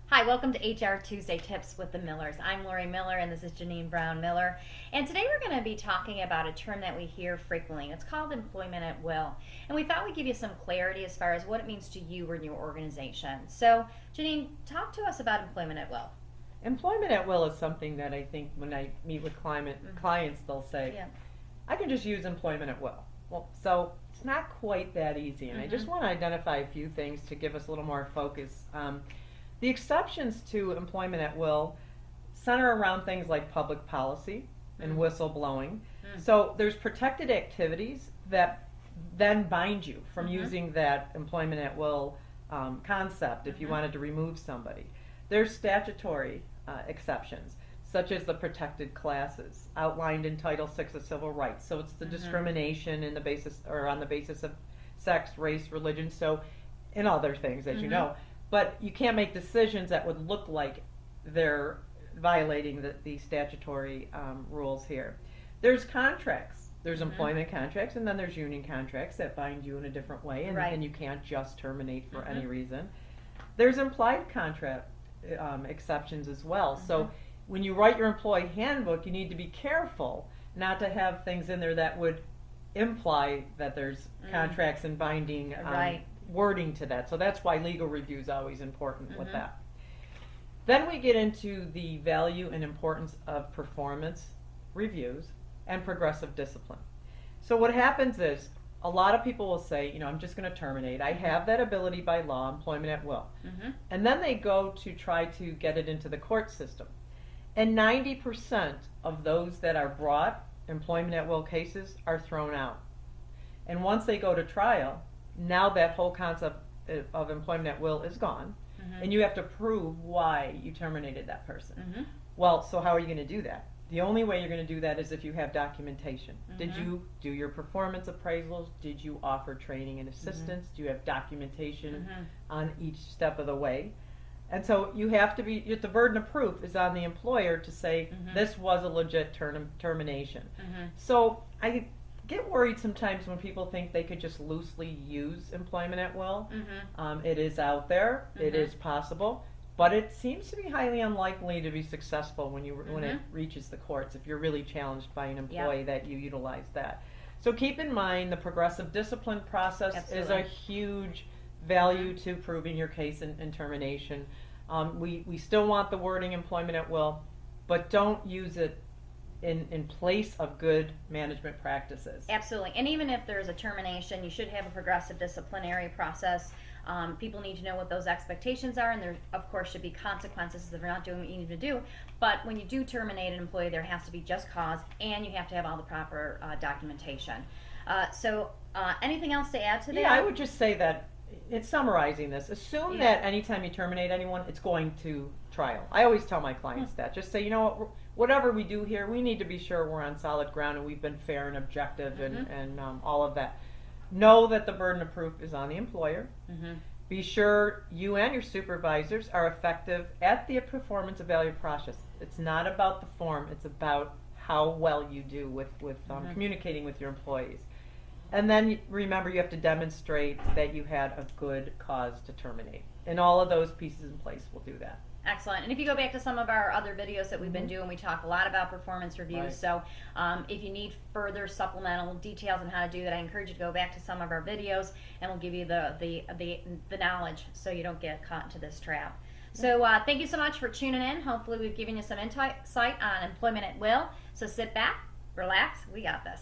Hi, welcome to HR Tuesday Tips with the Millers. I'm Lori Miller and this is Janine Brown Miller. And today we're going to be talking about a term that we hear frequently. It's called employment at will. And we thought we'd give you some clarity as far as what it means to you or your organization. So, Janine, talk to us about employment at will. Employment at will is something that I think when I meet with clients, they'll say, I can just use employment at will. Well, so it's not quite that easy. And I just want to identify a few things to give us a little more focus. The exceptions to employment at will center around things like public policy and whistleblowing. So there's protected activities that then bind you from using that employment at will concept if you wanted to remove somebody. There's statutory exceptions, such as the protected classes outlined in Title VI of Civil Rights. So it's the discrimination in the basis or on the basis of sex, race, religion, so and other things, as you know. But you can't make decisions that would look like they're violating the statutory rules here. There's contracts. There's employment contracts, and then there's union contracts that bind you in a different way, and you can't just terminate for any reason. There's implied contract exceptions as well. So when you write your employee handbook, you need to be careful not to have things in there that would imply that there's contracts and binding wording to that. So that's why legal review is always important with that. Then we get into the value and importance of performance reviews and progressive discipline. So what happens is a lot of people will say, you know, I'm just going to terminate. I have that ability by law, employment at will. And then they go to try to get it into the court system. And 90% of those that are brought employment at will cases are thrown out. And once they go to trial, now that whole concept of employment at will is gone, and you have to prove why you terminated that person. Well, so how are you going to do that? The only way you're going to do that is if you have documentation. Did you do your performance appraisals? Did you offer training and assistance? Do you have documentation on each step of the way? And so you have to be, the burden of proof is on the employer to say this was a legit termination. So I get worried sometimes when people think they could just loosely use employment at will. It is out there, it is possible, but it seems to be highly unlikely to be successful when it reaches the courts if you're really challenged by an employee that you utilize that. So keep in mind the progressive discipline process is a huge value to proving your case in termination. We still want the wording employment at will, but don't use it in place of good management practices. Absolutely. And even if there's a termination, you should have a progressive disciplinary process. People need to know what those expectations are, and there, of course, should be consequences if they're not doing what you need to do. But when you do terminate an employee, there has to be just cause, and you have to have all the proper documentation. So anything else to add to that? Yeah, I would just say that, it's summarizing this, assume that anytime you terminate anyone, it's going to trial. I always tell my clients that. Just say, you know what, whatever we do here, we need to be sure we're on solid ground and we've been fair and objective and all of that. Know that the burden of proof is on the employer. Be sure you and your supervisors are effective at the performance evaluation process. It's not about the form, it's about how well you do with communicating with your employees. And then remember, you have to demonstrate that you had a good cause to terminate. And all of those pieces in place will do that. Excellent. And if you go back to some of our other videos that we've been doing, we talk a lot about performance reviews. So if you need further supplemental details on how to do that, I encourage you to go back to some of our videos, and we'll give you the knowledge so you don't get caught into this trap. So thank you so much for tuning in. Hopefully we've given you some insight on employment at will. So sit back, relax, we got this.